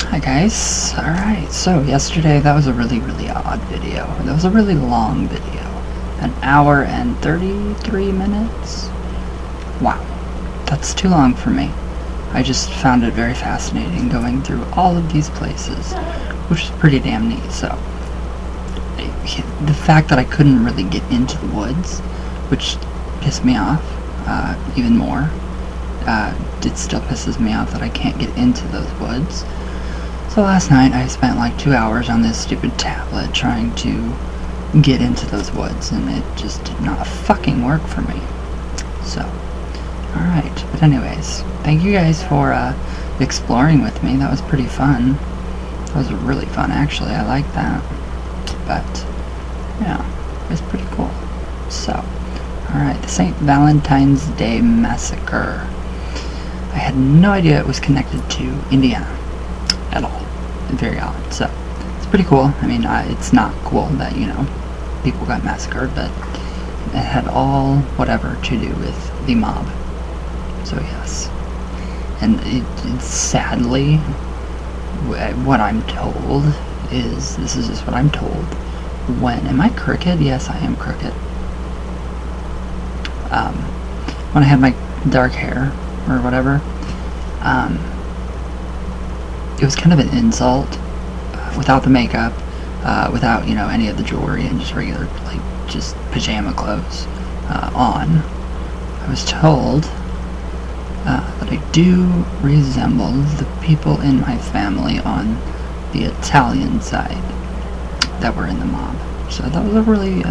Hi guys, alright, so yesterday that was a really odd video. That was a really long video. An hour and 33 minutes? Wow, that's too long for me. I just found it very fascinating going through all of these places, which is pretty damn neat. So, the fact that I couldn't really get into the woods, which pissed me off even more. It still pisses me off that I can't get into those woods. So last night I spent like 2 hours on this stupid tablet trying to get into those woods, and it just did not fucking work for me. So, alright, but anyways, thank you guys for exploring with me. That was pretty fun. That was really fun actually, I like that. But, yeah, it was pretty cool. So, alright, the St. Valentine's Day Massacre. I had no idea it was connected to Indiana at all. Very odd. So it's pretty cool. I mean, it's not cool that, you know, people got massacred, but it had all whatever to do with the mob. So yes. And it sadly, what I'm told is, this is just what I'm told. Am I crooked? Yes, I am crooked. When I had my dark hair or whatever, it was kind of an insult, without the makeup, without, you know, any of the jewelry, and just regular, like, just pajama clothes on. I was told that I do resemble the people in my family on the Italian side that were in the mob. So that was a really,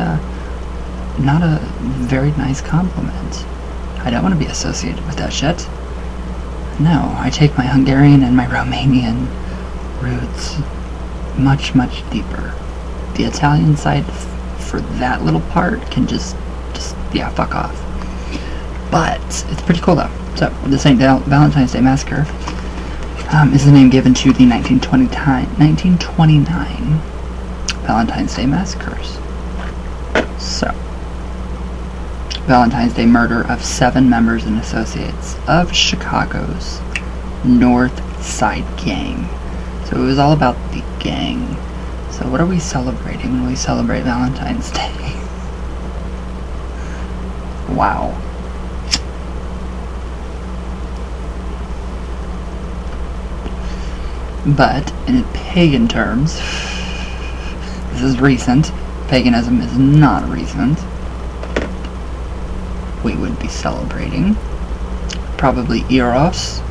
not a very nice compliment. I don't want to be associated with that shit. No, I take my Hungarian and my Romanian roots much deeper. The Italian side, for that little part, can just yeah, fuck off. But it's pretty cool though. So the St. Valentine's Day Massacre is the name given to the 1929 Valentine's Day massacres. So, Valentine's Day murder of 7 members and associates of Chicago's North Side Gang. So it was all about the gang. So what are we celebrating when we celebrate Valentine's Day? Wow. But in pagan terms, this is recent. Paganism is not recent. We would be celebrating probably Eros,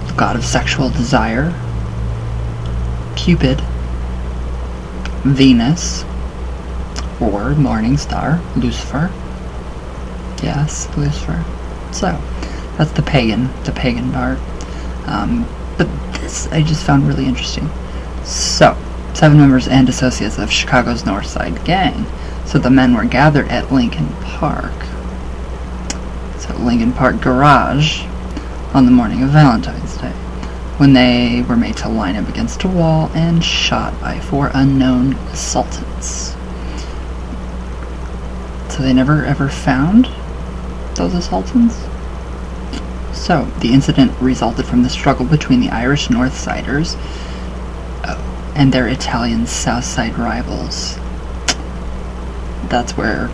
the god of sexual desire, Cupid, Venus, or morning star, Lucifer. Yes, Lucifer. So, that's the pagan part. But this I just found really interesting. So, 7 members and associates of Chicago's North Side Gang. So the men were gathered at Lincoln Park. So Lincoln Park garage on the morning of Valentine's Day, when they were made to line up against a wall and shot by 4 unknown assailants. So they never ever found those assailants? So the incident resulted from the struggle between the Irish North Siders and their Italian South Side rivals. That's where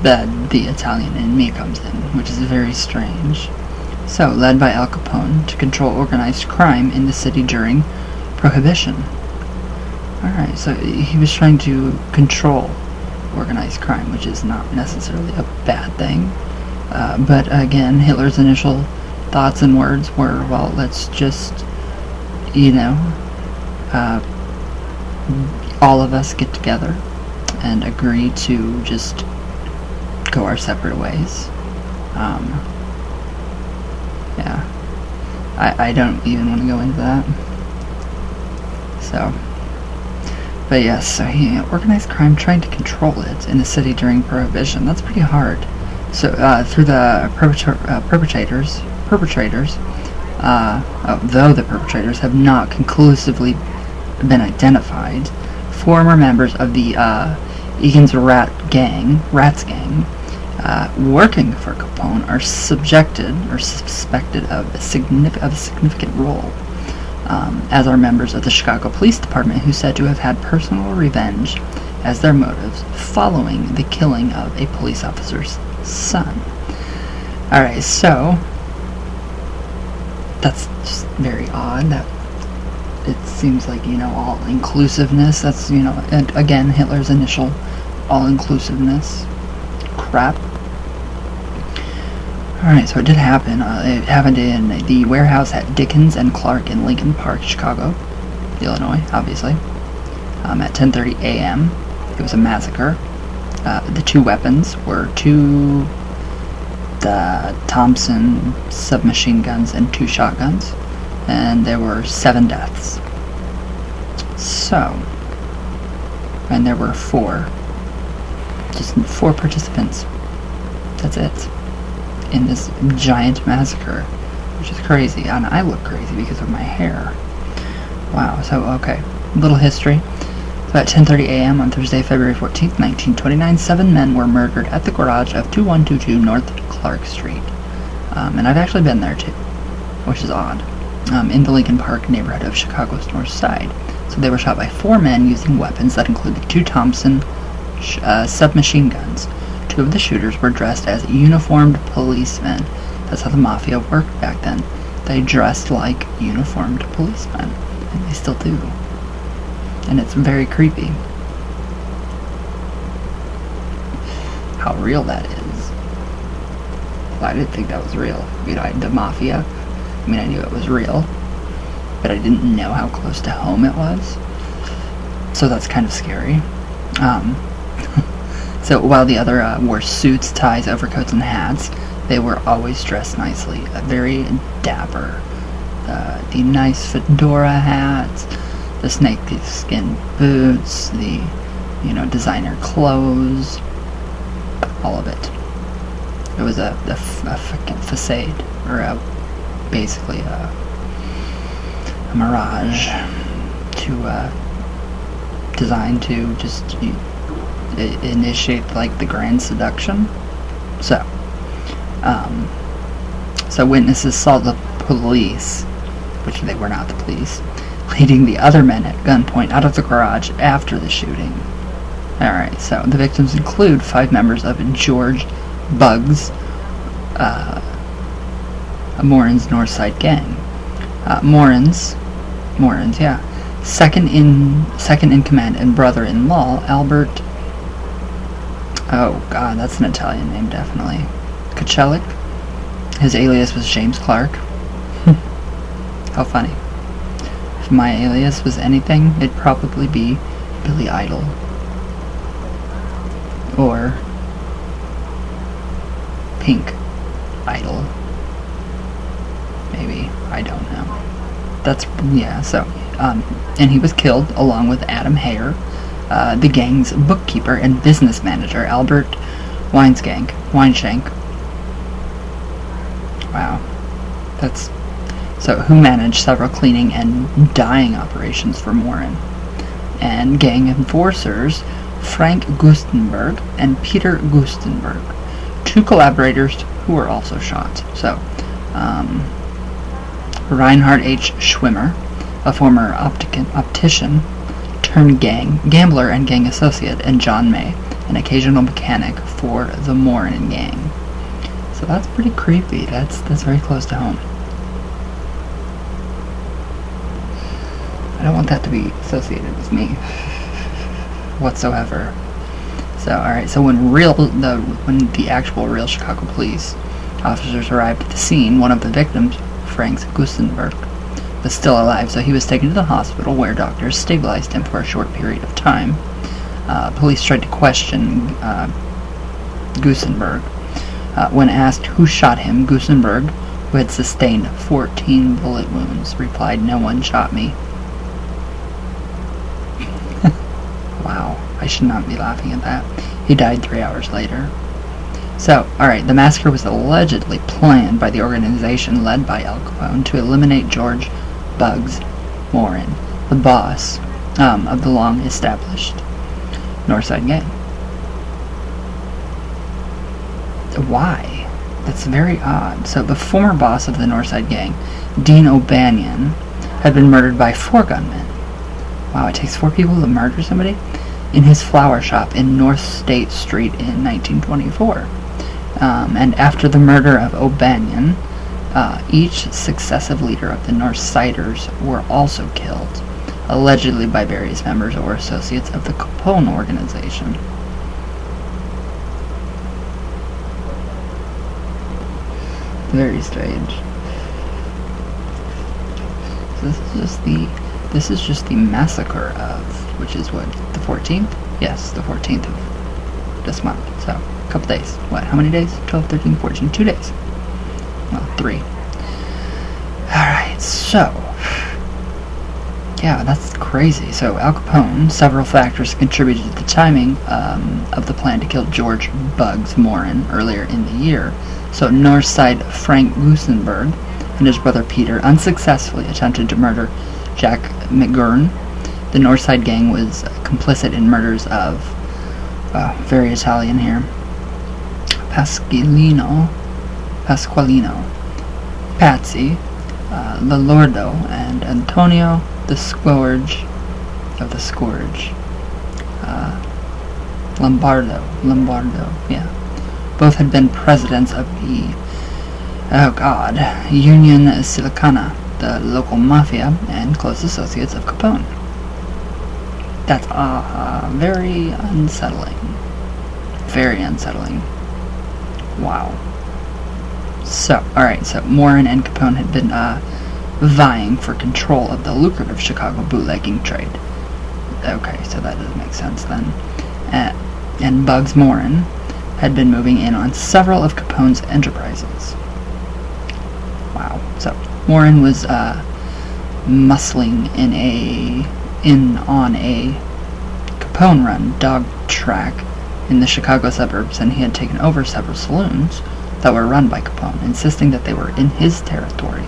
the Italian in me comes in, which is very strange. So, led by Al Capone to control organized crime in the city during Prohibition. Alright, so he was trying to control organized crime, which is not necessarily a bad thing. But again, Hitler's initial thoughts and words were, well, let's just, you know, all of us get together and agree to just go our separate ways. Yeah. I don't even want to go into that. So. But yes, so he organized crime trying to control it in the city during Prohibition. That's pretty hard. So, through the perpetrators, though the perpetrators have not conclusively been identified, former members of the Egan's Rats gang, working for Capone, are suspected of a significant role. as are members of the Chicago Police Department who said to have had personal revenge as their motives following the killing of a police officer's son. Alright, so that's just very odd. That it seems like, all-inclusiveness. That's, and again, Hitler's initial all-inclusiveness crap. Alright, so it did happen. It happened in the warehouse at Dickens and Clark in Lincoln Park, Chicago, Illinois, obviously, at 10:30 a.m. It was a massacre. The two weapons were the Thompson submachine guns and 2 shotguns, and there were 7 deaths. So, and there were 4 participants. That's it. In this giant massacre, which is crazy. And I look crazy because of my hair. Wow, so, okay. Little history. So at 10:30 a.m. on Thursday, February 14th, 1929, 7 men were murdered at the garage of 2122 North Clark Street. And I've actually been there too, which is odd. In the Lincoln Park neighborhood of Chicago's North Side. So they were shot by 4 men using weapons that included 2 Thompson submachine guns. 2 of the shooters were dressed as uniformed policemen. That's how the mafia worked back then. They dressed like uniformed policemen, and they still do. And it's very creepy how real that is. Well, I didn't think that was real. The mafia, I knew it was real, but I didn't know how close to home it was. So that's kind of scary. So while the other wore suits, ties, overcoats, and hats, they were always dressed nicely, very dapper. The nice fedora hats, the snakeskin boots, the designer clothes, all of it. It was a facade, or basically a mirage designed to just initiate like the grand seduction. So witnesses saw the police, which they were not the police, leading the other men at gunpoint out of the garage after the shooting. Alright, so the victims include 5 members of George Bugs Morin's Northside gang. Morin's, yeah. Second in command and brother-in-law, Albert. Oh God, that's an Italian name, definitely. Kuchelik. His alias was James Clark. How funny. If my alias was anything, it'd probably be Billy Idol. Or Pink Idol. Maybe. I don't know. And he was killed along with Adam Hare, the gang's bookkeeper and business manager, Albert Weinshank. Wow. Who managed several cleaning and dyeing operations for Morin. And gang enforcers, Frank Gustenberg and Peter Gustenberg, 2 collaborators who were also shot. So, Reinhard H. Schwimmer, a former optician turned gambler and gang associate, and John May, an occasional mechanic for the Morin gang. So that's pretty creepy. That's very close to home. I don't want that to be associated with me whatsoever. So, alright, so when the actual real Chicago police officers arrived at the scene, one of the victims, Frank Gustenberg, was still alive, so he was taken to the hospital where doctors stabilized him for a short period of time. Police tried to question Gustenberg. When asked who shot him, Gustenberg, who had sustained 14 bullet wounds, replied, "No one shot me." Wow, I should not be laughing at that. He died 3 hours later. So, alright, the massacre was allegedly planned by the organization led by Al Capone to eliminate George Bugs Morin, the boss of the long-established Northside gang. Why? That's very odd. So the former boss of the Northside gang, Dean O'Banion, had been murdered by 4 gunmen. Wow, it takes 4 people to murder somebody? In his flower shop in North State Street in 1924. And after the murder of O'Banion, each successive leader of the North Siders were also killed, allegedly by various members or associates of the Capone organization. Very strange. So this is just the massacre of, which is what, the 14th? Yes, the 14th of this month. So, a couple days. What, how many days? 12, 13, 14, 2 days. Well, 3. Alright, so, yeah, that's crazy. So, Al Capone, several factors contributed to the timing of the plan to kill George Bugs Morin earlier in the year. So, Northside Frank Gusenberg and his brother Peter unsuccessfully attempted to murder Jack McGurn. The Northside gang was complicit in murders of, very Italian here, Pasqualino, Patsy, Lolordo, and Antonio the Scourge, Lombardo, yeah. Both had been presidents of the, Union Silicana, the local mafia, and close associates of Capone. That's very unsettling. Very unsettling. Wow. So, alright, so Morin and Capone had been vying for control of the lucrative Chicago bootlegging trade. Okay, so that doesn't make sense then. And Bugs Morin had been moving in on several of Capone's enterprises. Wow. So, Morin was muscling on a Capone-run dog track in the Chicago suburbs, and he had taken over several saloons that were run by Capone, insisting that they were in his territory.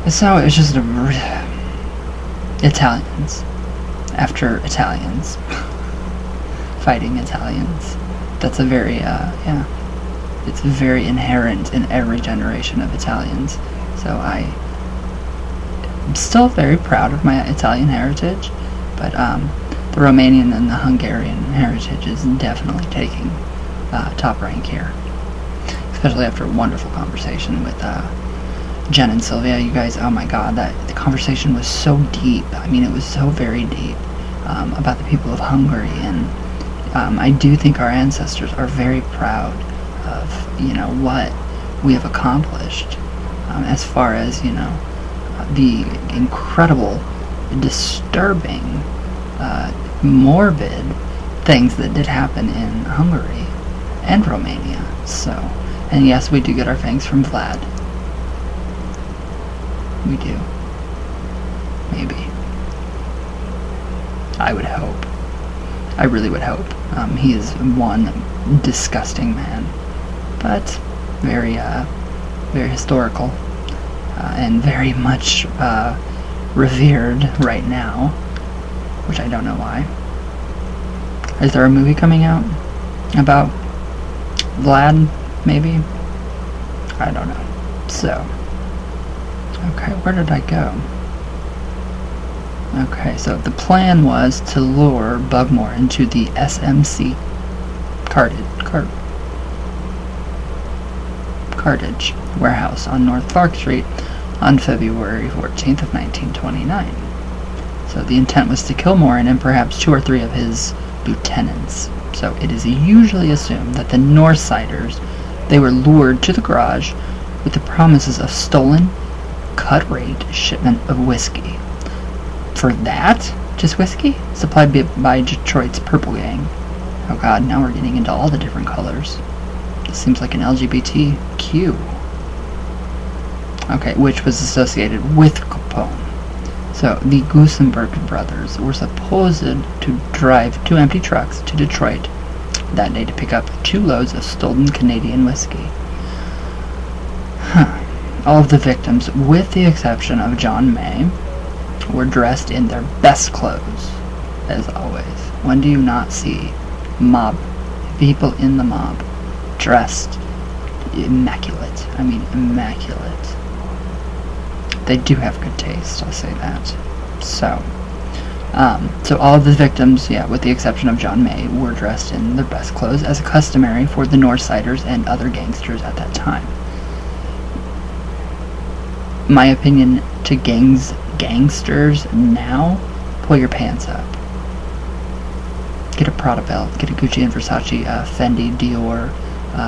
So it was just Italians after Italians fighting Italians. That's a very, it's very inherent in every generation of Italians. So I'm still very proud of my Italian heritage, but the Romanian and the Hungarian heritage is definitely taking top rank here. Especially after a wonderful conversation with Jen and Sylvia. You guys, oh my god, the conversation was so deep. I mean, it was so very deep about the people of Hungary, and I do think our ancestors are very proud of, what we have accomplished as far as, the incredible, disturbing, morbid things that did happen in Hungary and Romania. So, and yes, we do get our fangs from Vlad. We do. Maybe. I would hope. I really would hope. He is one disgusting man, but very, very historical, and very much revered right now, which I don't know why. Is there a movie coming out about Vlad, maybe? I don't know. So, okay, where did I go? Okay, so the plan was to lure Bugmore into the SMC Cartage warehouse on North Clark Street on February 14th of 1929. So the intent was to kill Morin and perhaps 2 or 3 of his lieutenants. So it is usually assumed that the Northsiders, they were lured to the garage with the promises of stolen, cut-rate shipment of whiskey. For that, just whiskey, supplied by Detroit's Purple Gang. Oh god, now we're getting into all the different colors. This seems like an LGBTQ. Okay, which was associated with Capone. So, the Gusenberg brothers were supposed to drive 2 empty trucks to Detroit that day to pick up 2 loads of stolen Canadian whiskey. All of the victims, with the exception of John May, were dressed in their best clothes, as always. When do you not see people in the mob dressed immaculate? I mean, immaculate. They do have good taste, I'll say that. So all of the victims, with the exception of John May, were dressed in their best clothes, as customary for the Northsiders and other gangsters at that time. My opinion to gangsters now: pull your pants up. Get a Prada belt, get a Gucci and Versace, Fendi, Dior,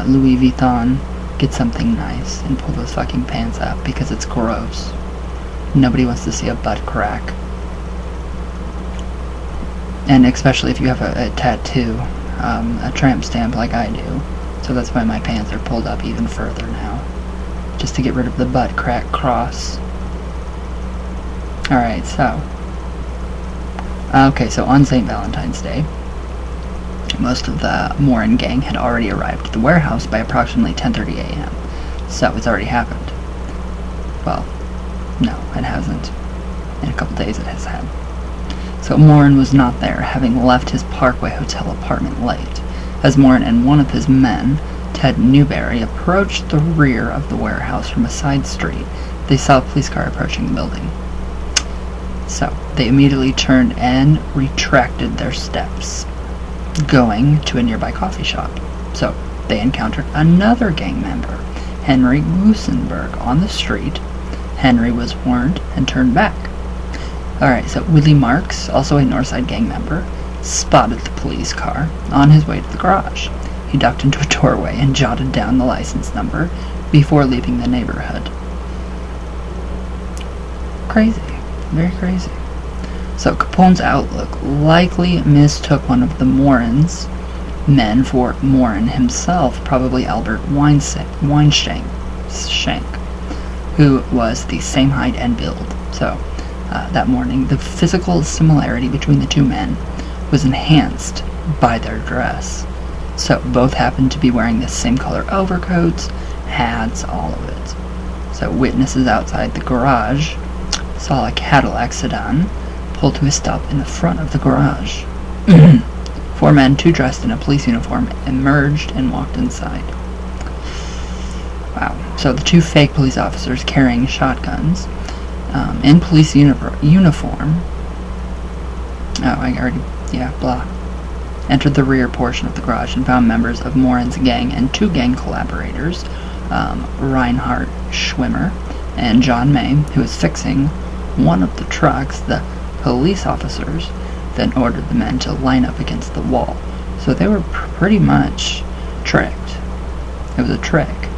Louis Vuitton. Get something nice and pull those fucking pants up, because it's gross. Nobody wants to see a butt crack. And especially if you have a tattoo, a tramp stamp like I do. So that's why my pants are pulled up even further now. Just to get rid of the butt crack cross. Alright, so on St. Valentine's Day, most of the Morin gang had already arrived at the warehouse by approximately 10:30 a.m. So it's already happened. Well, no, it hasn't. In a couple days it has happened. So Morin was not there, having left his Parkway Hotel apartment late. As Morin and one of his men, Ted Newberry, approached the rear of the warehouse from a side street, they saw a police car approaching the building. So they immediately turned and retracted their steps, going to a nearby coffee shop. So they encountered another gang member, Henry Gusenberg, on the street. Henry was warned and turned back. Alright, so Willie Marks, also a Northside gang member, spotted the police car on his way to the garage. He ducked into a doorway and jotted down the license number before leaving the neighborhood. Crazy. Very crazy. So Capone's outlook likely mistook one of the Morin's men for Morin himself, probably Albert Weinshank, who was the same height and build. So that morning, the physical similarity between the two men was enhanced by their dress. So both happened to be wearing the same color overcoats, hats, all of it. So witnesses outside the garage saw a Cadillac sedan pull to a stop in the front of the garage. 4 men, 2 dressed in a police uniform, emerged and walked inside. Wow. So the 2 fake police officers carrying shotguns in police uniform. Entered the rear portion of the garage and found members of Morin's gang and 2 gang collaborators, Reinhard Schwimmer and John May, who was fixing one of the trucks. The police officers then ordered the men to line up against the wall. So they were pretty much tricked. It was a trick.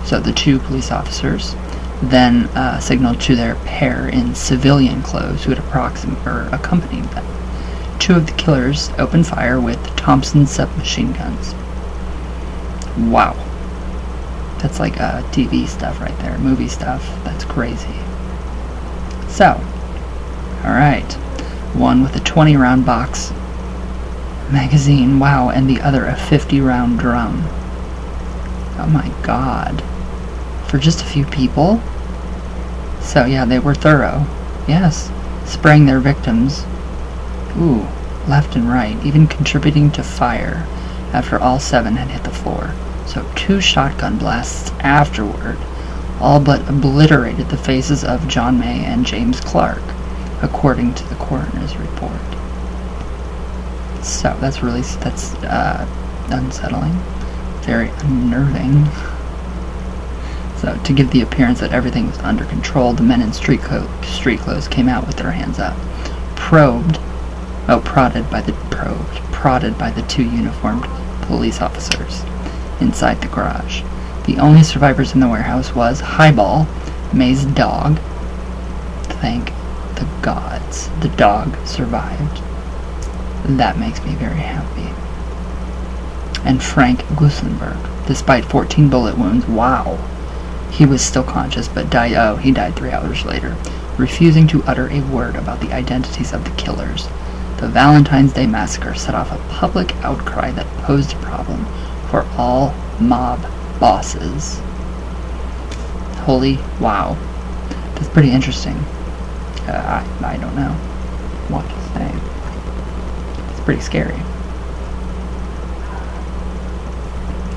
So the 2 police officers then signaled to their pair in civilian clothes who had accompanied them. 2 of the killers opened fire with Thompson submachine guns. Wow. That's like TV stuff right there, movie stuff. That's crazy. So, alright. One with a 20-round box magazine, wow, and the other a 50-round drum. Oh my god. For just a few people? So yeah, they were thorough. Yes. Spraying their victims. Ooh, left and right, even contributing to fire after all 7 had hit the floor. So 2 shotgun blasts afterward all but obliterated the faces of John May and James Clark, according to the coroner's report. So that's unsettling, very unnerving. So to give the appearance that everything was under control, the men in street clothes came out with their hands up, prodded by the 2 uniformed police officers inside the garage. The only survivors in the warehouse was Highball, May's dog. Thank the gods, the dog survived. That makes me very happy. And Frank Gusenberg, despite 14 bullet wounds, wow. He was still conscious, but he died 3 hours later, refusing to utter a word about the identities of the killers. The Valentine's Day Massacre set off a public outcry that posed a problem for all mob bosses. Holy wow. That's pretty interesting. I don't know what to say. It's pretty scary.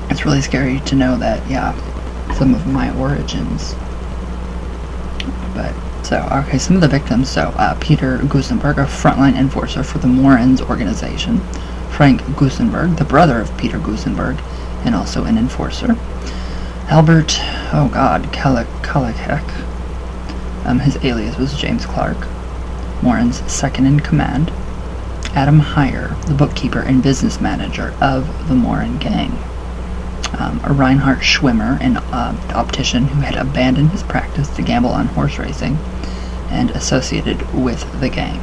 It's really scary to know that, some of my origins But, okay, some of the victims. Peter Gusenberg, a frontline enforcer for the Morans organization. Frank Gusenberg, the brother of Peter Gusenberg, and also an enforcer. Albert, Kalachek. His alias was James Clark. Moran's second in command. Adam Heyer, the bookkeeper and business manager of the Moran gang. Reinhard Schwimmer, an optician who had abandoned his practice to gamble on horse racing and associated with the gang.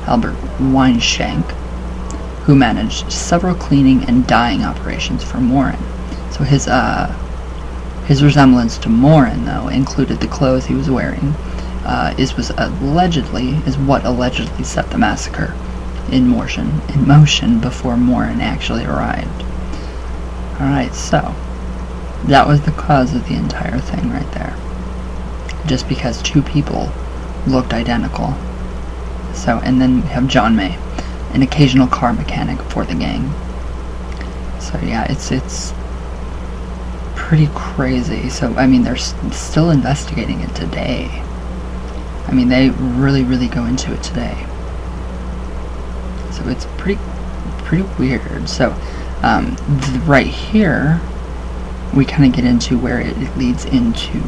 Albert Weinshank, who managed several cleaning and dyeing operations for Moran. So his resemblance to Moran, though, included the clothes he was wearing. Is what allegedly set the massacre in motion before Moran actually arrived. Alright, so that was the cause of the entire thing right there. Just because two people looked identical. So, and then we have John May, an occasional car mechanic for the gang. So yeah, it's pretty crazy. So, I mean, they're still investigating it today. I mean, they really go into it today. So it's pretty weird. So, right here, we kind of get into where it leads into,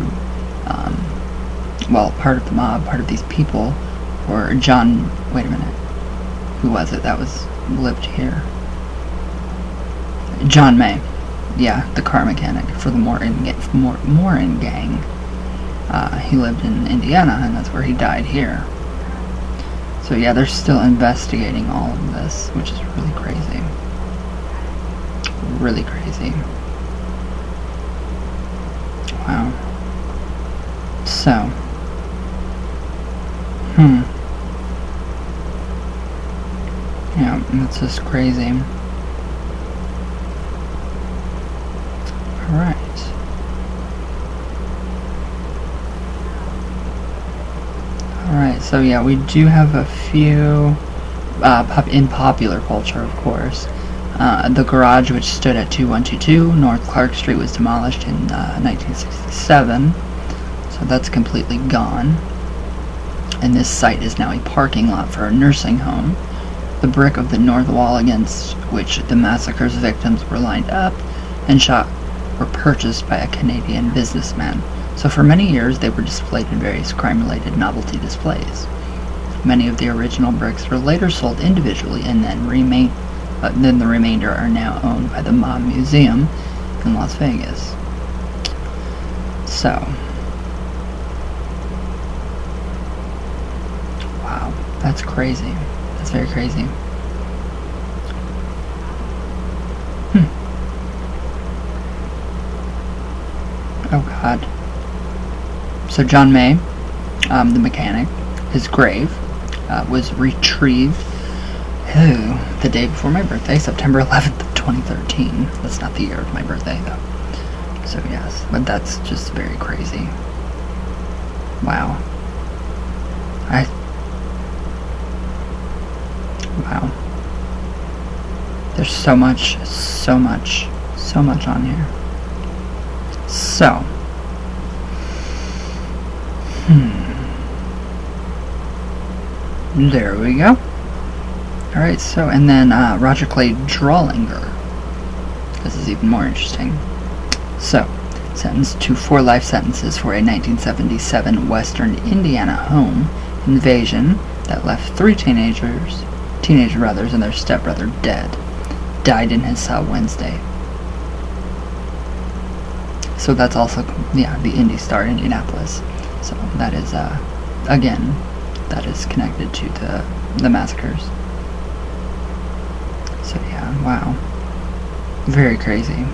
part of the mob, part of these people, or John, wait a minute, who was it that lived here? John May, yeah, the car mechanic for the Moran gang. He lived in Indiana, and that's where he died here. So yeah, they're still investigating all of this, which is really crazy. Really crazy. Wow. So. Yeah, it's just crazy. Alright. Alright, so yeah, we do have a few in popular culture, of course. The garage, which stood at 2122 North Clark Street, was demolished in 1967, so that's completely gone. And this site is now a parking lot for a nursing home. The brick of the north wall against which the massacre's victims were lined up and shot were purchased by a Canadian businessman. So for many years they were displayed in various crime-related novelty displays. Many of the original bricks were later sold individually, and then the remainder are now owned by the Mob Museum in Las Vegas. So, wow, that's crazy. That's very crazy. Oh God. So John May, the mechanic, his grave was retrieved the day before my birthday, September 11th of 2013. That's not the year of my birthday, though. So yes, but that's just very crazy. Wow. Wow. There's so much on here. So. There we go. Alright, so, and then Roger Clay Drawlinger. This is even more interesting. So, sentenced to 4 life sentences for a 1977 Western Indiana home invasion that left 3 teenage brothers and their stepbrother dead. Died in his cell Wednesday. So that's also, yeah, the Indy Star, Indianapolis. So that is, again, that is connected to the massacres. So yeah, wow. Very crazy.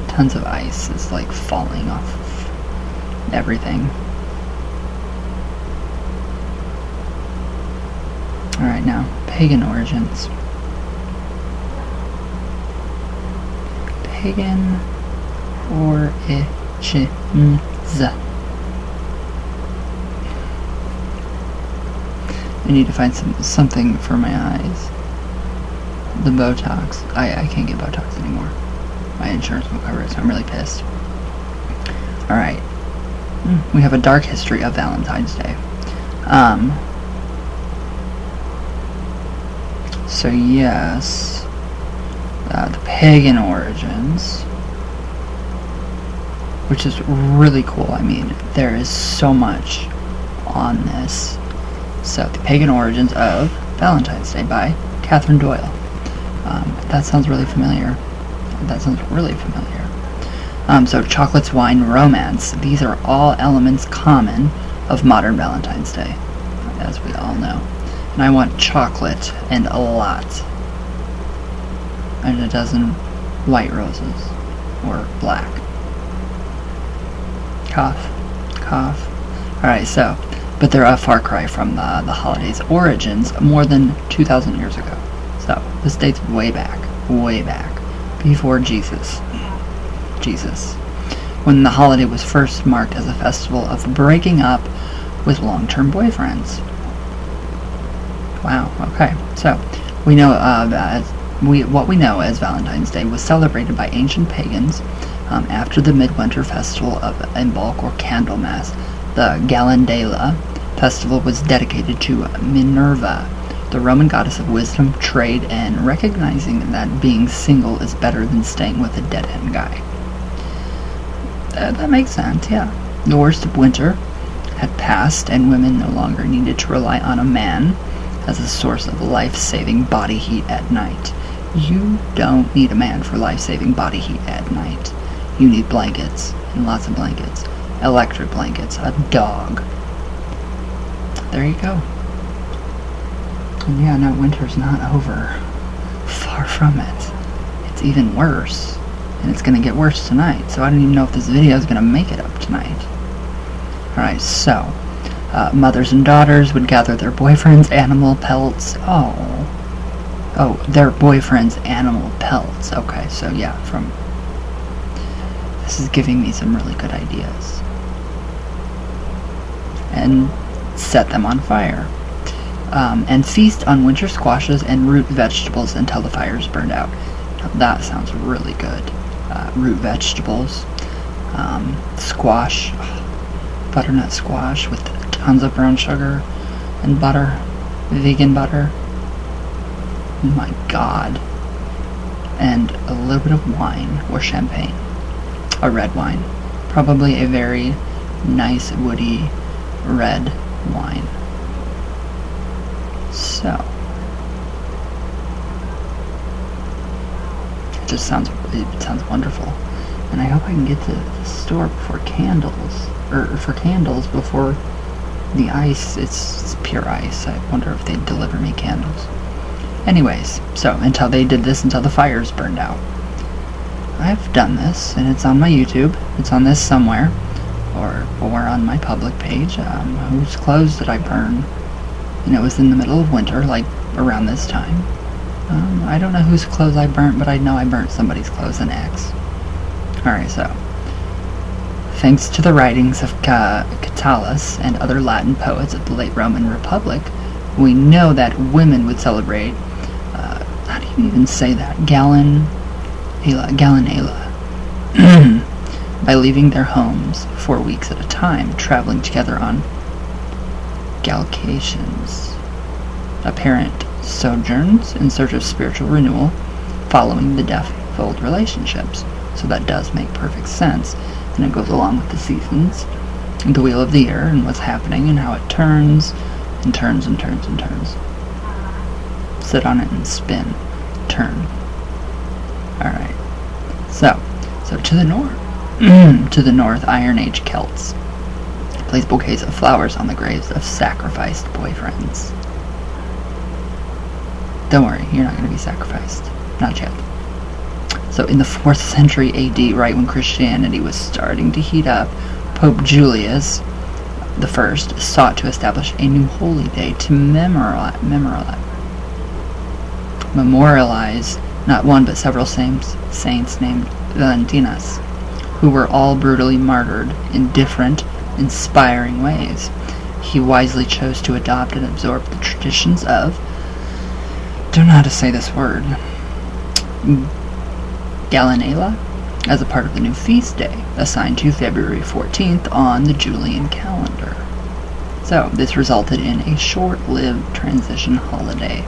Tons of ice is like falling off of everything. Alright, now, pagan origins. Pagan origins. I need to find something for my eyes. The Botox. I can't get Botox anymore. My insurance will cover it, so I'm really pissed. Alright. We have a dark history of Valentine's Day. So yes, the pagan origins, which is really cool. I mean, there is so much on this. So, the pagan origins of Valentine's Day by Catherine Doyle. That sounds really familiar. So, chocolates, wine, romance. These are all elements common of modern Valentine's Day, as we all know. And I want chocolate and a lot. And a dozen white roses. Or black. Cough. Alright, so, but they're a far cry from the holiday's origins more than 2,000 years ago. So, this dates way back, before Jesus. When the holiday was first marked as a festival of breaking up with long-term boyfriends. Wow, okay. So, we know what we know as Valentine's Day was celebrated by ancient pagans after the midwinter festival of Imbolc or Candlemas. The Galendala festival was dedicated to Minerva, the Roman goddess of wisdom, trade, and recognizing that being single is better than staying with a dead-end guy. That makes sense, yeah. The worst of winter had passed, and women no longer needed to rely on a man as a source of life-saving body heat at night. You don't need a man for life-saving body heat at night. You need blankets, and lots of blankets. Electric blankets, a dog. There you go. And yeah, no, winter's not over. Far from it. It's even worse. And it's gonna get worse tonight, so I don't even know if this video is gonna make it up tonight. Alright, so, mothers and daughters would gather their boyfriends' animal pelts. Oh, their boyfriend's animal pelts. Okay, so yeah, this is giving me some really good ideas. And set them on fire. And feast on winter squashes and root vegetables until the fires burned out. Now that sounds really good. Root vegetables. Squash. Butternut squash with tons of brown sugar and butter. Vegan butter. Oh my god. And a little bit of wine or champagne. A red wine. Probably a very nice, woody, red wine. So. It sounds wonderful. And I hope I can get to the store before for candles before the ice. It's pure ice. I wonder if they'd deliver me candles. Anyways, so until the fires burned out. I've done this, and it's on my YouTube. It's on this somewhere, or on my public page. Whose clothes did I burn? And it was in the middle of winter, like around this time. I don't know whose clothes I burnt, but I know I burnt somebody's clothes in X. Alright, so. Thanks to the writings of Catullus and other Latin poets of the late Roman Republic, we know that women would celebrate, how do you even say that? Gallinala. By leaving their homes for weeks at a time, traveling together on galcations, apparent sojourns in search of spiritual renewal, following the death of old relationships. So that does make perfect sense, and it goes along with the seasons, and the wheel of the year, and what's happening, and how it turns, and turns, and turns, and turns. Sit on it and spin. Turn. Alright. So to the north. To the north, Iron Age Celts place bouquets of flowers on the graves of sacrificed boyfriends. Don't worry, you're not going to be sacrificed. Not yet. So in the 4th century AD, right when Christianity was starting to heat up, Pope Julius I sought to establish a new holy day to memorialize not one but several saints named Valentines, who were all brutally martyred in different, inspiring ways. He wisely chose to adopt and absorb the traditions of, don't know how to say this word, Gallinala? as a part of the new feast day, assigned to February 14th on the Julian calendar. So, this resulted in a short-lived transition holiday,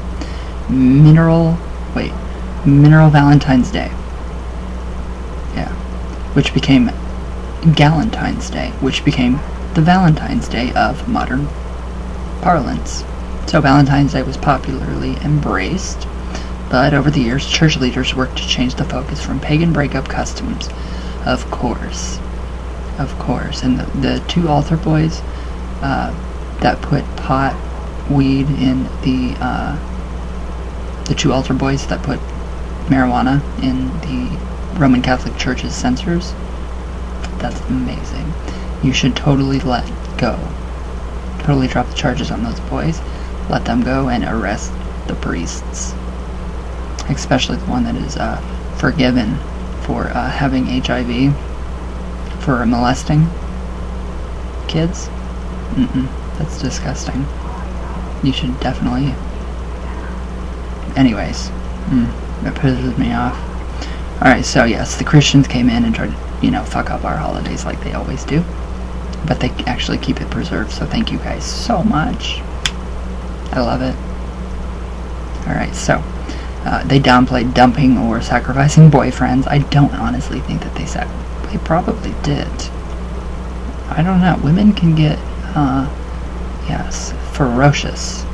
Mineral Valentine's Day. Yeah. Which became Galentine's Day, which became the Valentine's Day of modern parlance. So Valentine's Day was popularly embraced, but over the years, church leaders worked to change the focus from pagan breakup customs, of course. And the two altar boys that put weed in the two altar boys that put marijuana in the Roman Catholic Church's censers, that's amazing. You should totally let go. Totally drop the charges on those boys, let them go, and arrest the priests. Especially the one that is forgiven for having HIV, for molesting kids. That's disgusting. You should definitely... Anyways, that pisses me off. Alright, so yes, the Christians came in and tried to, fuck up our holidays like they always do. But they actually keep it preserved, so thank you guys so much. I love it. Alright, so they downplayed dumping or sacrificing boyfriends. I don't honestly think that they probably did. I don't know. Women can get, ferocious.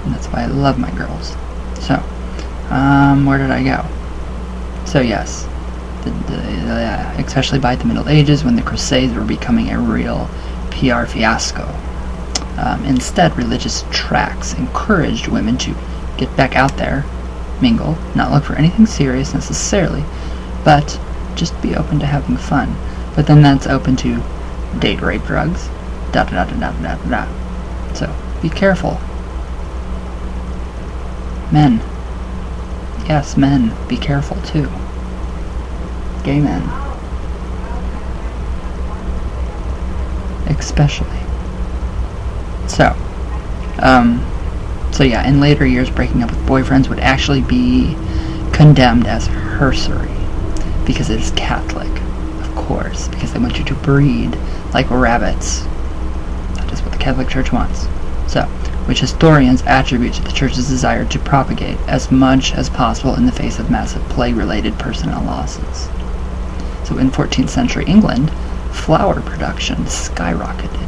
And that's why I love my girls. So, where did I go? So yes, especially by the Middle Ages, when the Crusades were becoming a real PR fiasco. Instead, religious tracts encouraged women to get back out there, mingle, not look for anything serious necessarily, but just be open to having fun. But then that's open to date, rape, drugs, So, be careful. Men. Yes, men, be careful too. Gay men. Especially. So yeah, in later years, breaking up with boyfriends would actually be condemned as heresiary, because it is Catholic, of course, because they want you to breed like rabbits. That is what the Catholic Church wants. So, which historians attribute to the Church's desire to propagate as much as possible in the face of massive plague-related personnel losses. So in 14th century England, flour production skyrocketed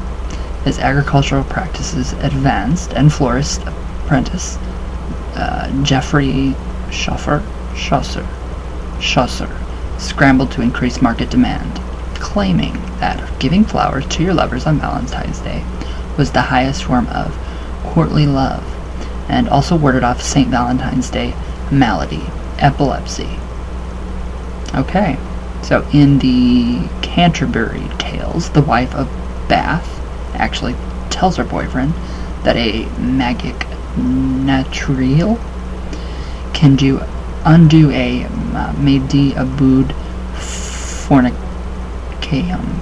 as agricultural practices advanced, and florist apprentice Geoffrey Chaucer scrambled to increase market demand, claiming that giving flowers to your lovers on Valentine's Day was the highest form of courtly love, and also warded off St. Valentine's Day malady, epilepsy. Okay, so in the Canterbury Tales, the wife of Bath actually tells her boyfriend that a magic naturel can undo a Medi Abud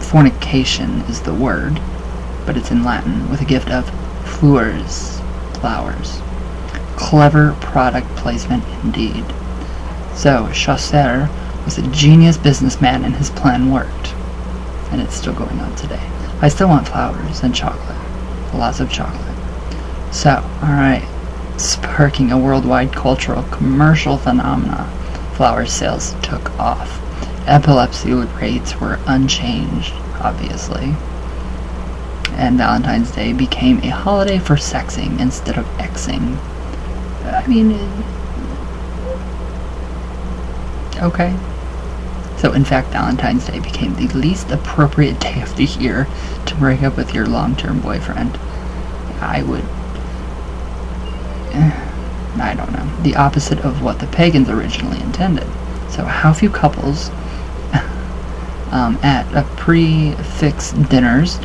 fornication is the word, but it's in Latin, with a gift of flowers. Clever product placement indeed. So Chaucer was a genius businessman, and his plan worked, and it's still going on today. I still want flowers and chocolate, lots of chocolate. So, alright, sparking a worldwide cultural commercial phenomena, flower sales took off. Epilepsy rates were unchanged, obviously. And Valentine's Day became a holiday for sexing instead of Xing. I mean, okay. So in fact, Valentine's Day became the least appropriate day of the year to break up with your long-term boyfriend. I don't know. The opposite of what the pagans originally intended. So how few couples at a prefix dinners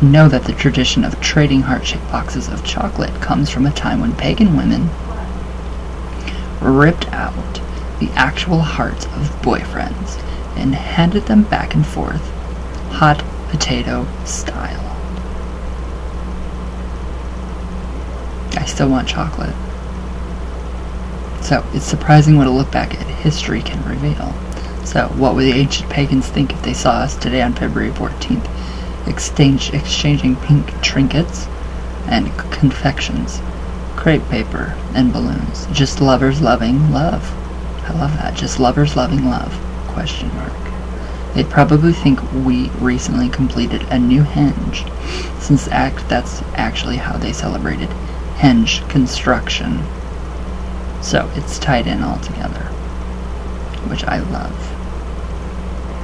know that the tradition of trading heart-shaped boxes of chocolate comes from a time when pagan women ripped out the actual hearts of boyfriends and handed them back and forth, hot potato style. I still want chocolate. So it's surprising what a look back at history can reveal. So what would the ancient pagans think if they saw us today on February 14th, exchanging pink trinkets and confections, crepe paper and balloons, just lovers loving love? I love that. Just lovers loving love? ? They'd probably think we recently completed a new henge, since that's actually how they celebrated henge construction. So it's tied in all together, which I love.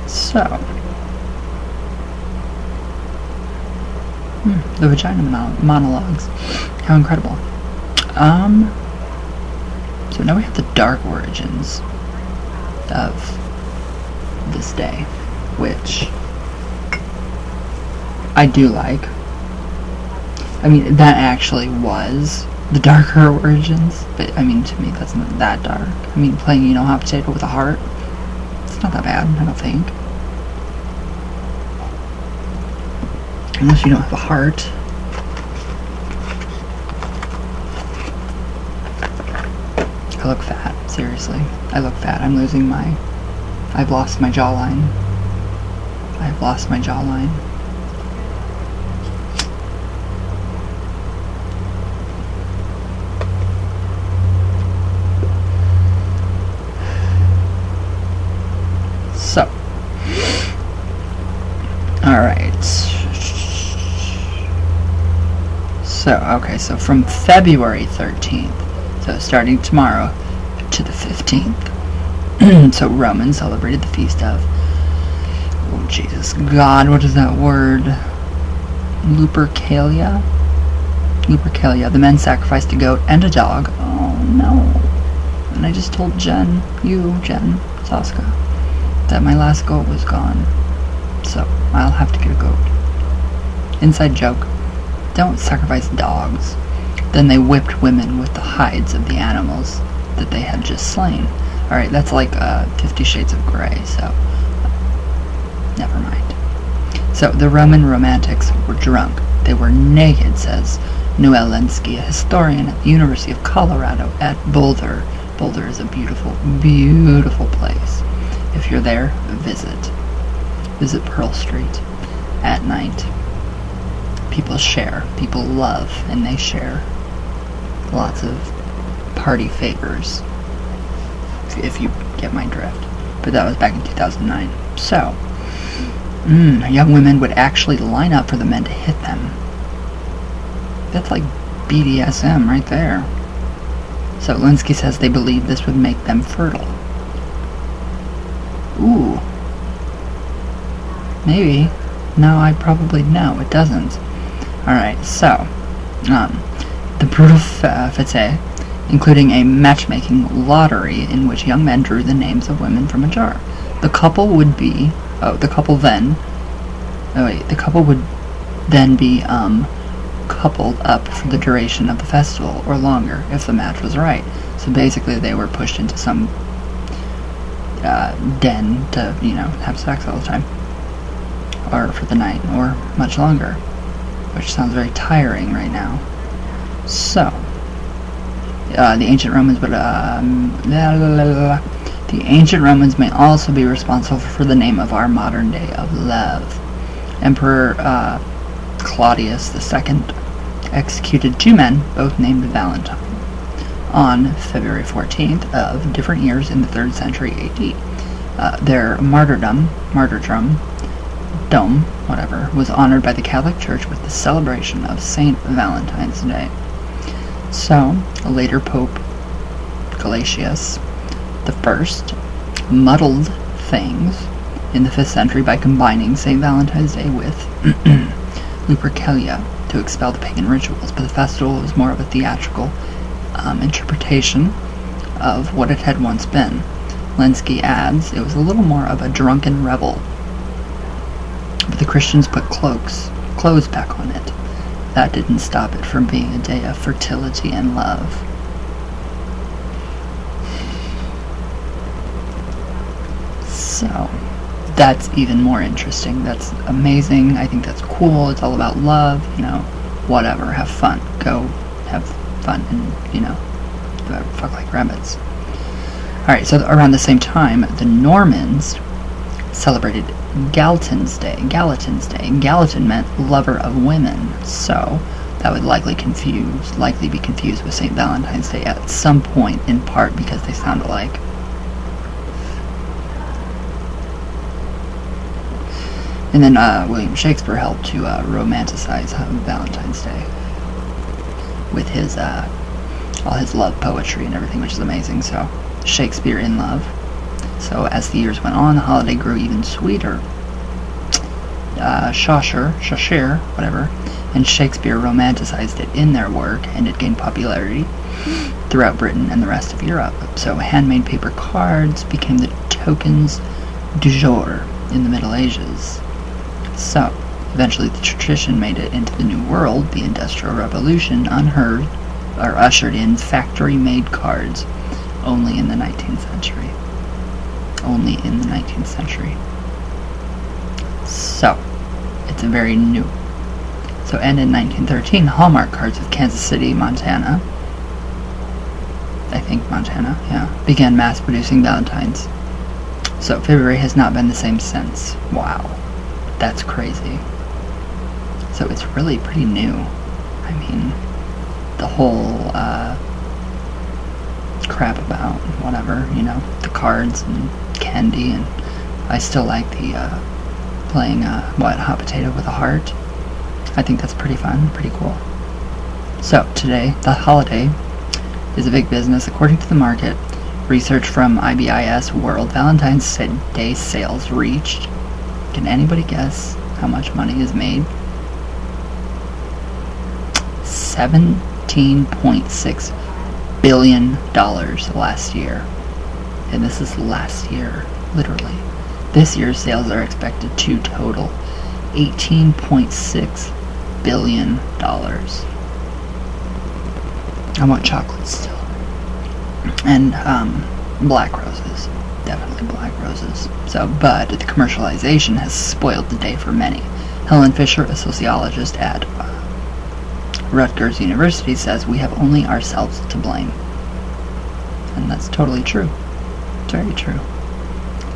So, the vagina monologues. How incredible. So now we have the dark origins of this day, which I do like. I mean, that actually was the darker origins, but I mean, to me, that's not that dark. I mean, playing, hot potato with a heart, it's not that bad, I don't think. Unless you don't have a heart. I look fat, seriously. I look fat. I've lost my jawline. So, alright. So from February 13th, so starting tomorrow, to the 15th, so Romans celebrated the feast of, oh Jesus, God, what is that word? Lupercalia? The men sacrificed a goat and a dog. Oh no. And I just told Jen, Saska, that my last goat was gone. So I'll have to get a goat. Inside joke. Don't sacrifice dogs. Then they whipped women with the hides of the animals that they had just slain. Alright, that's like 50 Shades of Grey, so never mind. So the Roman romantics were drunk. They were naked, says Noel Lenski, a historian at the University of Colorado at Boulder. Boulder is a beautiful, beautiful place. If you're there, visit. Visit Pearl Street at night. People share, people love, and they share lots of party favors, if you get my drift. But that was back in 2009. So, young women would actually line up for the men to hit them. That's like BDSM right there. So Linsky says they believe this would make them fertile. Ooh. Maybe. No, it doesn't. Alright, so, the brutal fete, including a matchmaking lottery in which young men drew the names of women from a jar. The couple would then be coupled up for the duration of the festival, or longer, if the match was right. So basically they were pushed into some den to, have sex all the time. Or for the night, or much longer. Which sounds very tiring right now. So, the ancient Romans would, the ancient Romans may also be responsible for the name of our modern day of love. Emperor Claudius II executed 2 men, both named Valentine, on February 14th of different years in the 3rd century AD. Their martyrdom, was honored by the Catholic Church with the celebration of St. Valentine's Day. So, later Pope Gelasius I muddled things in the 5th century by combining St. Valentine's Day with Lupercalia to expel the pagan rituals, but the festival was more of a theatrical interpretation of what it had once been. Lenski adds, it was a little more of a drunken revel. But the Christians put clothes back on it. That didn't stop it from being a day of fertility and love. So, that's even more interesting. That's amazing. I think that's cool. It's all about love, whatever. Have fun. Go have fun and, fuck like rabbits. Alright, so around the same time, the Normans celebrated Gallatin's Day. Gallatin meant lover of women, so that would likely be confused with St. Valentine's Day at some point, in part because they sound alike. And then William Shakespeare helped to romanticize Valentine's Day with his all his love poetry and everything, which is amazing. So, Shakespeare in love. So as the years went on, the holiday grew even sweeter. Chaucer, whatever, and Shakespeare romanticized it in their work, and it gained popularity throughout Britain and the rest of Europe. So handmade paper cards became the tokens du jour in the Middle Ages. So, eventually the tradition made it into the New World. The Industrial Revolution ushered in factory-made cards only in the 19th century. Only in the 19th century. So, it's very new. So, and in 1913, Hallmark cards of Kansas City, Montana, began mass producing Valentines. So, February has not been the same since. Wow. That's crazy. So it's really pretty new. I mean, the whole crap about whatever, the cards and candy, and I still like the playing hot potato with a heart. I think that's pretty fun, pretty cool. So today, the holiday is a big business. According to the market research from IBIS World, Valentine's Day sales reached, can anybody guess how much money is made? $17.6 billion last year. And this is last year, literally. This year's sales are expected to total $18.6 billion. I want chocolate still. And black roses. Definitely black roses. So, but the commercialization has spoiled the day for many. Helen Fisher, a sociologist at Rutgers University, says we have only ourselves to blame. And that's totally true. It's very true.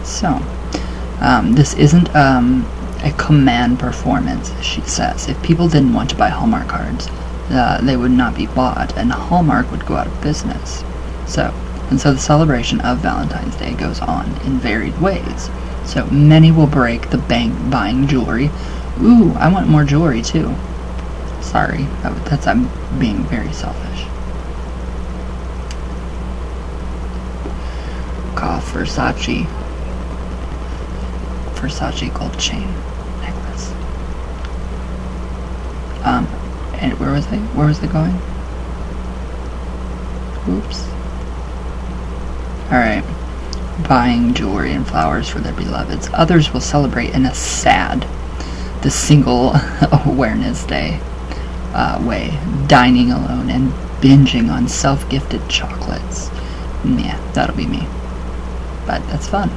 So, this isn't a command performance, she says. If people didn't want to buy Hallmark cards, they would not be bought, and Hallmark would go out of business. So the celebration of Valentine's Day goes on in varied ways. So many will break the bank buying jewelry. Ooh, I want more jewelry too. Sorry, I'm being very selfish. Versace gold chain necklace. And where was I going? Oops. Alright. Buying jewelry and flowers for their beloveds. Others will celebrate in a the single awareness day way, dining alone and binging on self-gifted chocolates. Yeah, that'll be me. But that's fun.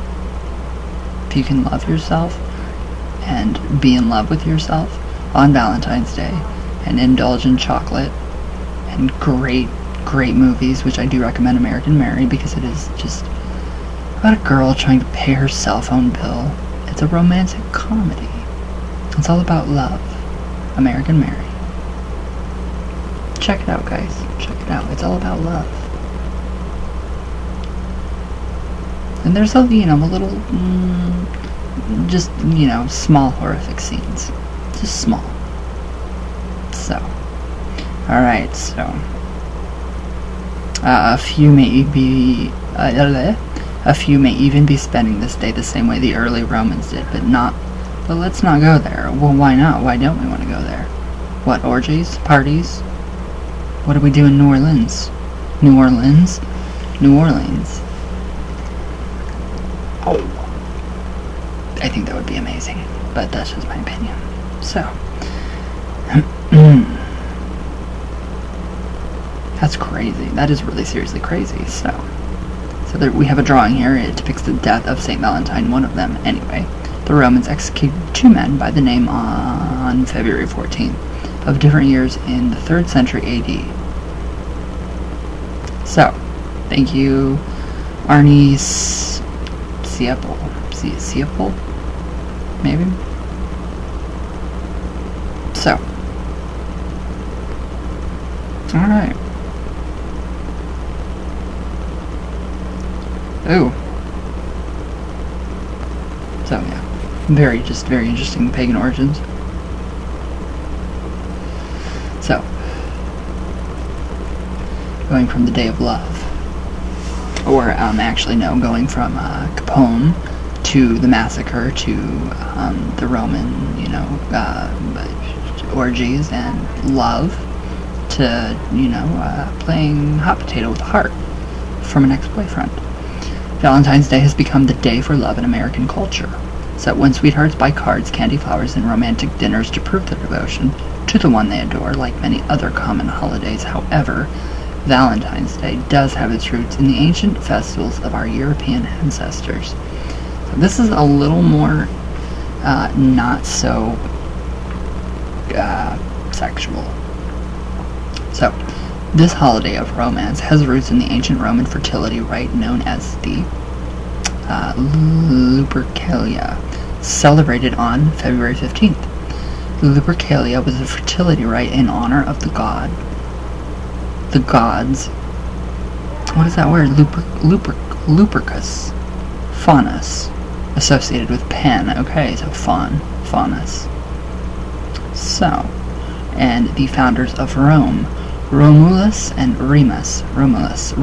If you can love yourself and be in love with yourself on Valentine's Day and indulge in chocolate and great movies, which I do recommend American Mary, because it is just about a girl trying to pay her cell phone bill. It's a romantic comedy. It's all about love. American Mary. Check it out, guys. Check it out. It's all about love. And there's a little, just, small horrific scenes. Just small. So. Alright, so. A few may even be spending this day the same way the early Romans did, but let's not go there. Well, why not? Why don't we want to go there? What, orgies? Parties? What do we do in New Orleans? New Orleans? Oh. I think that would be amazing, but that's just my opinion. So. That's crazy. That is really seriously crazy. So there, we have a drawing here. It depicts the death of St. Valentine, one of them. Anyway, the Romans executed two men by the name on February 14th of different years in the 3rd century AD. So, thank you, Arnie Seapel, maybe? So, alright. Ooh. So, yeah. Very interesting pagan origins. So, going from the Day of Love, or actually no, going from Capone to the Massacre to the Roman, orgies and love to, playing hot potato with a heart from an ex-boyfriend. Valentine's Day has become the day for love in American culture. So when sweethearts buy cards, candy, flowers, and romantic dinners to prove their devotion to the one they adore, like many other common holidays, however, Valentine's Day does have its roots in the ancient festivals of our European ancestors. So this is a little more not so sexual. So, this holiday of romance has roots in the ancient Roman fertility rite known as the Lupercalia, celebrated on February 15th. The Lupercalia was a fertility rite in honor of the gods. What is that word? Lupercus. Faunus. Associated with Pan. Okay, so Faunus. So, and the founders of Rome, Romulus and Remus. Romulus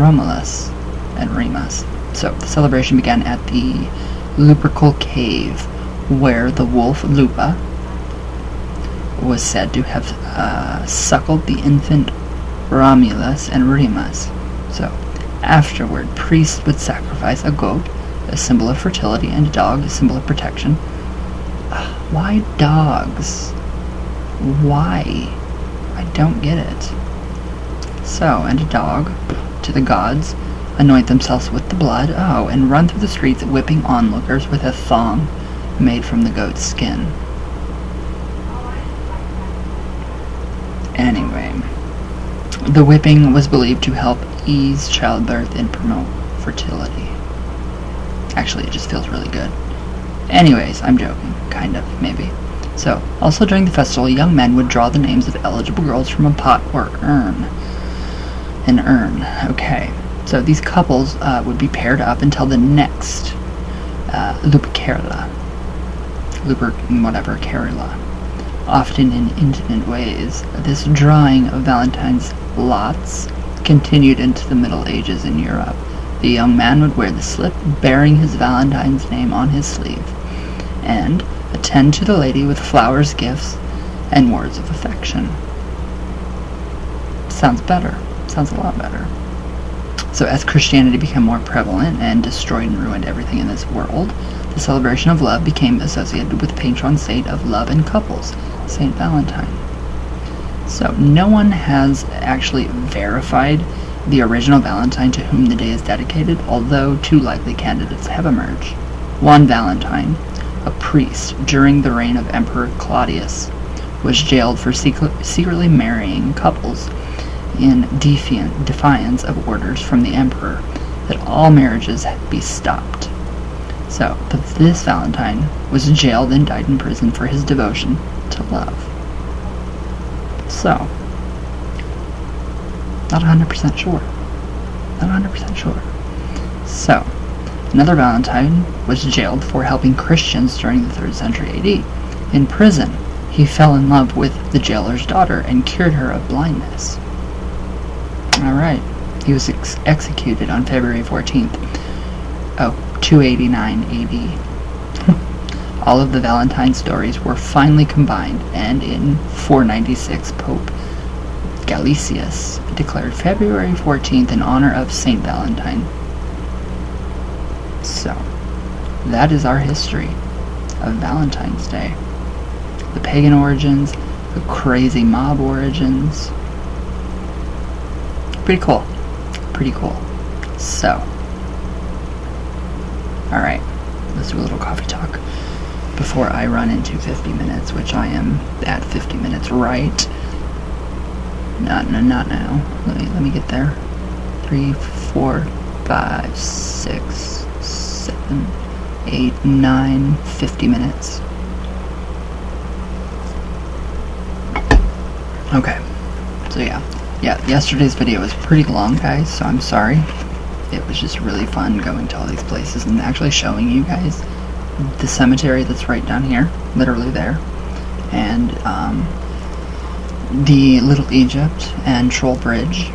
and Remus. So, the celebration began at the Lupercal Cave, where the wolf Lupa was said to have suckled the infant Romulus and Remus. So, afterward, priests would sacrifice a goat, a symbol of fertility, and a dog, a symbol of protection. Why dogs? Why? I don't get it. So, and a dog to the gods, anoint themselves with the blood, and run through the streets whipping onlookers with a thong made from the goat's skin. Anyway, the whipping was believed to help ease childbirth and promote fertility. Actually, it just feels really good. Anyways, I'm joking. Kind of, maybe. So, also during the festival, young men would draw the names of eligible girls from a pot or urn. An urn. Okay. So these couples would be paired up until the next Lupercalia. Carila. Often in intimate ways, this drawing of Valentine's lots continued into the Middle Ages in Europe. The young man would wear the slip bearing his Valentine's name on his sleeve, and attend to the lady with flowers, gifts, and words of affection. Sounds better. Sounds a lot better. So as Christianity became more prevalent and destroyed and ruined everything in this world, the celebration of love became associated with the patron saint of love and couples, Saint Valentine. So no one has actually verified the original Valentine to whom the day is dedicated, although two likely candidates have emerged. One Valentine, a priest during the reign of Emperor Claudius, was jailed for secretly marrying couples in defiance of orders from the emperor that all marriages be stopped. So, this Valentine was jailed and died in prison for his devotion to love. So, not 100% sure. Not 100% sure. So, another Valentine was jailed for helping Christians during the 3rd century AD. In prison, he fell in love with the jailer's daughter and cured her of blindness. Alright, he was executed on February 14th. 289 AD. All of the Valentine stories were finally combined, and in 496, Pope Gelasius declared February 14th in honor of Saint Valentine. So, that is our history of Valentine's Day. The pagan origins, the crazy mob origins. Pretty cool. Pretty cool. So, alright, let's do a little coffee talk before I run into 50 minutes, which I am at 50 minutes right. Not now. Let me get there. 3, 4, 5, 6, 7, 8, 9, 50 minutes. Okay, so yeah, yesterday's video was pretty long, guys, so I'm sorry. It was just really fun going to all these places and actually showing you guys the cemetery that's right down here, literally there, and the Little Egypt and Troll Bridge.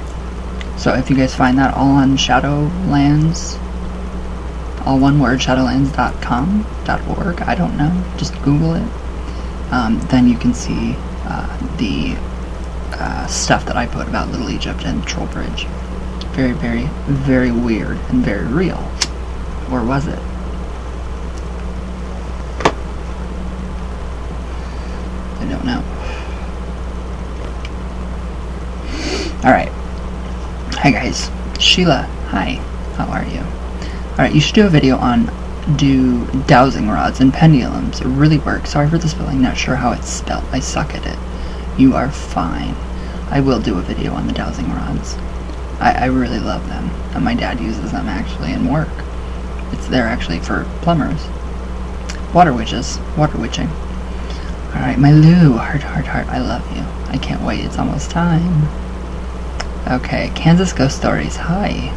So if you guys find that all on Shadowlands, all one word, shadowlands.com.org, I don't know, just Google it, then you can see the stuff that I put about Little Egypt and Troll Bridge. Very, very, very weird and very real. Or was it? I don't know. Alright. Hi guys. Sheila. Hi. How are you? Alright, you should do a video on dowsing rods and pendulums. It really works. Sorry for the spelling. Not sure how it's spelled. I suck at it. You are fine. I will do a video on the dowsing rods. I really love them. And my dad uses them actually in work. They're actually for plumbers. Water witches. Water witching. Alright, my Lou. Heart, heart, heart. I love you. I can't wait. It's almost time. Okay, Kansas Ghost Stories. Hi.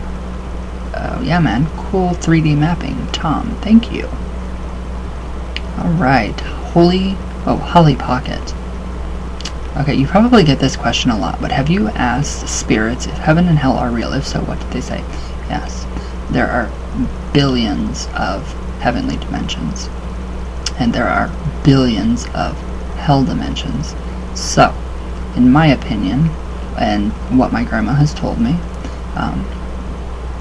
Oh, yeah, man. Cool 3D mapping. Tom, thank you. Alright. Holly Pocket. Okay, you probably get this question a lot, but have you asked spirits if heaven and hell are real? If so, what did they say? Yes. There are billions of heavenly dimensions. And there are billions of hell dimensions. So, in my opinion, and what my grandma has told me,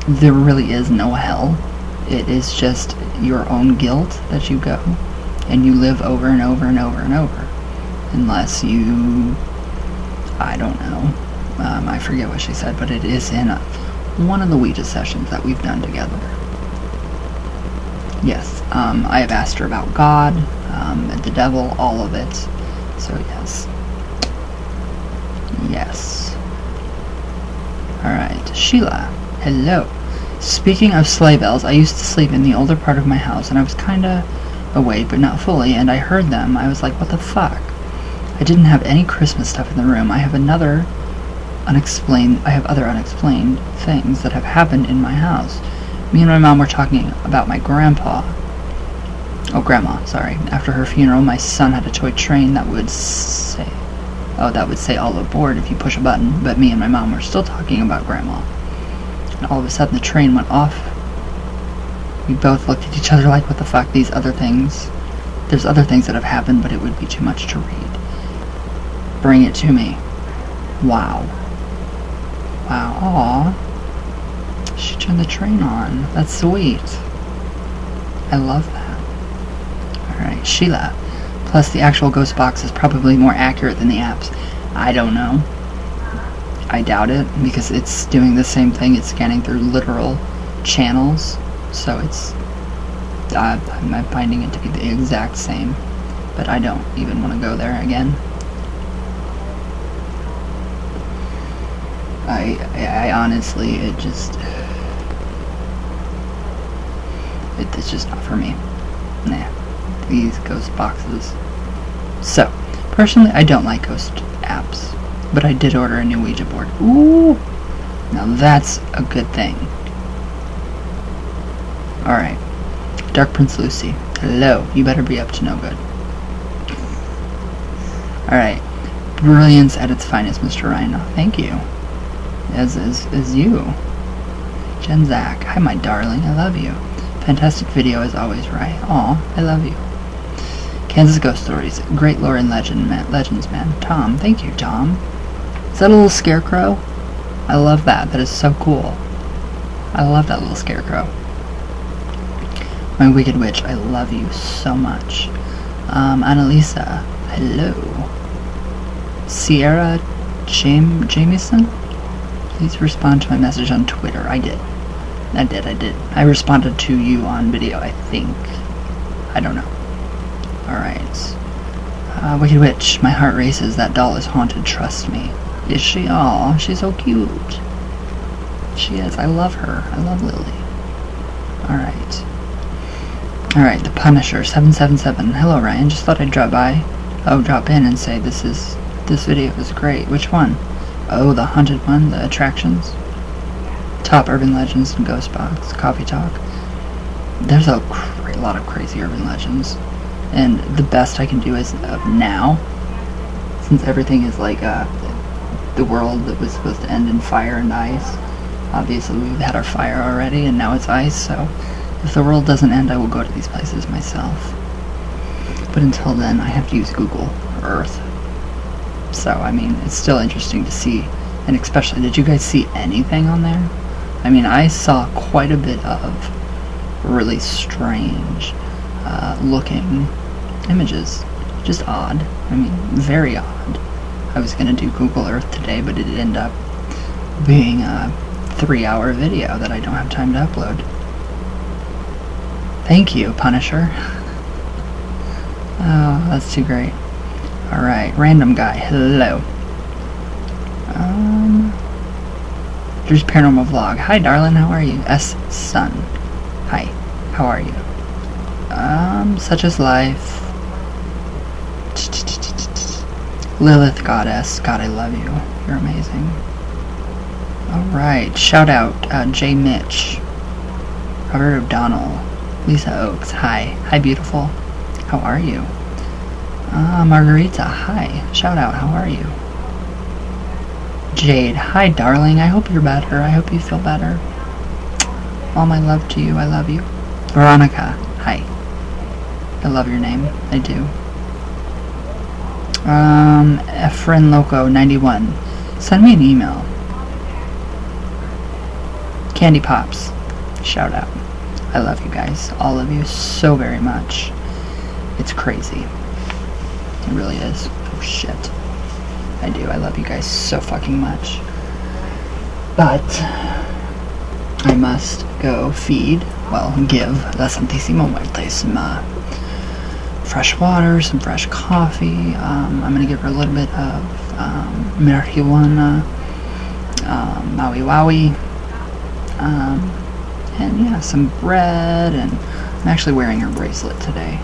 there really is no hell. It is just your own guilt that you go, and you live over and over and over and over. Unless you, I don't know, I forget what she said, but it is in one of the Ouija sessions that we've done together. Yes, I have asked her about God, the devil, all of it. So yes. Yes. Alright, Sheila. Hello. Speaking of sleigh bells, I used to sleep in the older part of my house, and I was kinda awake, but not fully, and I heard them. I was like, what the fuck? I didn't have any Christmas stuff in the room. I have other unexplained things that have happened in my house. Me and my mom were talking about my grandma, sorry. After her funeral, my son had a toy train that would say all aboard if you push a button, but me and my mom were still talking about grandma. And all of a sudden the train went off. We both looked at each other like, what the fuck, there's other things that have happened, but it would be too much to read. Bring it to me. Wow. Wow. Aw. She turned the train on. That's sweet. I love that. Alright, Sheila. Plus the actual ghost box is probably more accurate than the apps. I don't know. I doubt it, because it's doing the same thing. It's scanning through literal channels. So it's... I'm finding it to be the exact same. But I don't even want to go there again. I honestly, it's just not for me. Nah, these ghost boxes. So, personally, I don't like ghost apps, but I did order a new Ouija board. Ooh, now that's a good thing. Alright, Dark Prince Lucy. Hello, you better be up to no good. Alright, brilliance at its finest, Mr. Rhino. Thank you. As you. Jen Zach. Hi, my darling. I love you. Fantastic video as always, right? Aw, I love you. Kansas Ghost Stories. Great lore and legends, man. Tom. Thank you, Tom. Is that a little scarecrow? I love that. That is so cool. I love that little scarecrow. My Wicked Witch. I love you so much. Annalisa. Hello. Sierra Jamieson? Please respond to my message on Twitter. I did. I responded to you on video, I think. I don't know. Alright. Wicked Witch, my heart races. That doll is haunted, trust me. Is she? Aw, she's so cute. She is. I love her. I love Lily. Alright, the Punisher, 777. Hello, Ryan. Just thought I'd drop in and say this video is great. Which one? Oh, the haunted one, the attractions. Top urban legends and ghost box, coffee talk. There's a lot of crazy urban legends. And the best I can do is now, since everything is like the world that was supposed to end in fire and ice. Obviously, we've had our fire already, and now it's ice, so if the world doesn't end, I will go to these places myself. But until then, I have to use Google Earth. So, I mean, it's still interesting to see, and especially, did you guys see anything on there? I mean, I saw quite a bit of really strange looking images. Just odd. I mean, very odd. I was going to do Google Earth today, but it ended up being a 3-hour video that I don't have time to upload. Thank you, Punisher. Oh, that's too great. Alright, random guy, hello. Drew's Paranormal Vlog. Hi, darling, how are you? S. Sun. Hi, how are you? Such is life. Lilith Goddess. God, I love you. You're amazing. Alright, shout out, J. Mitch. Robert O'Donnell. Lisa Oaks. Hi. Hi, beautiful. How are you? Margarita. Hi. Shout out. How are you? Jade. Hi, darling. I hope you're better. I hope you feel better. All my love to you. I love you. Veronica. Hi. I love your name. I do. Efren Loco 91. Send me an email. Candy Pops. Shout out. I love you guys. All of you so very much. It's crazy. It really is. Oh shit. I do. I love you guys so fucking much. But I must go feed, well, give La Santísima Muerte some fresh water, some fresh coffee. I'm going to give her a little bit of marijuana, Maui Wowie, and yeah, some bread, and I'm actually wearing her bracelet today.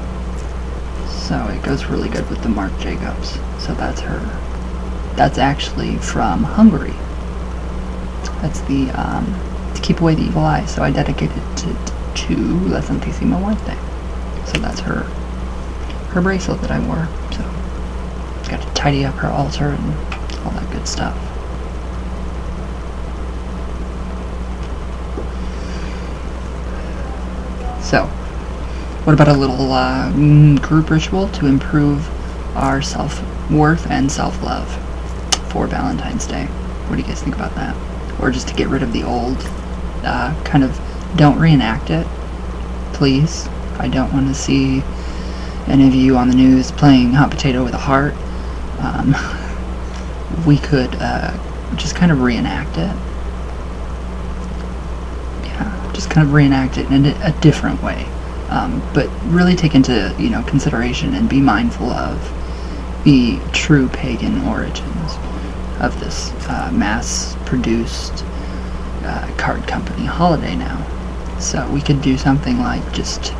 So it goes really good with the Marc Jacobs. So that's her. That's actually from Hungary. That's the, to keep away the evil eye. So I dedicated it to La Santísima Muerte. So that's her bracelet that I wore. So got to tidy up her altar and all that good stuff. So, what about a little group ritual to improve our self-worth and self-love for Valentine's Day? What do you guys think about that? Or just to get rid of the old, kind of, don't reenact it, please. I don't want to see any of you on the news playing hot potato with a heart. We could just kind of reenact it. Yeah, just kind of reenact it in a different way. But really take into, consideration and be mindful of the true pagan origins of this mass-produced card company holiday now. So we could do something like just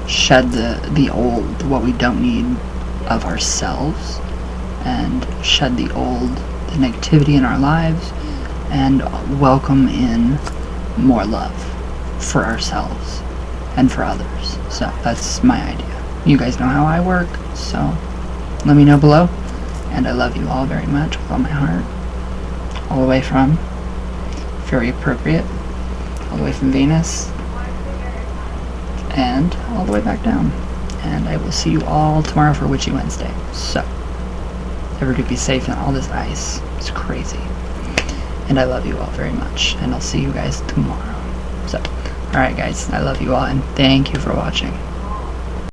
shed the old, what we don't need of ourselves, and shed the negativity in our lives, and welcome in more love for ourselves and for others. So that's my idea. You guys know how I work, so let me know below. And I love you all very much with all my heart. All the way from, very appropriate, all the way from Venus, and all the way back down. And I will see you all tomorrow for Witchy Wednesday. So, everybody be safe in all this ice. It's crazy. And I love you all very much. And I'll see you guys tomorrow. So, alright guys, I love you all and thank you for watching.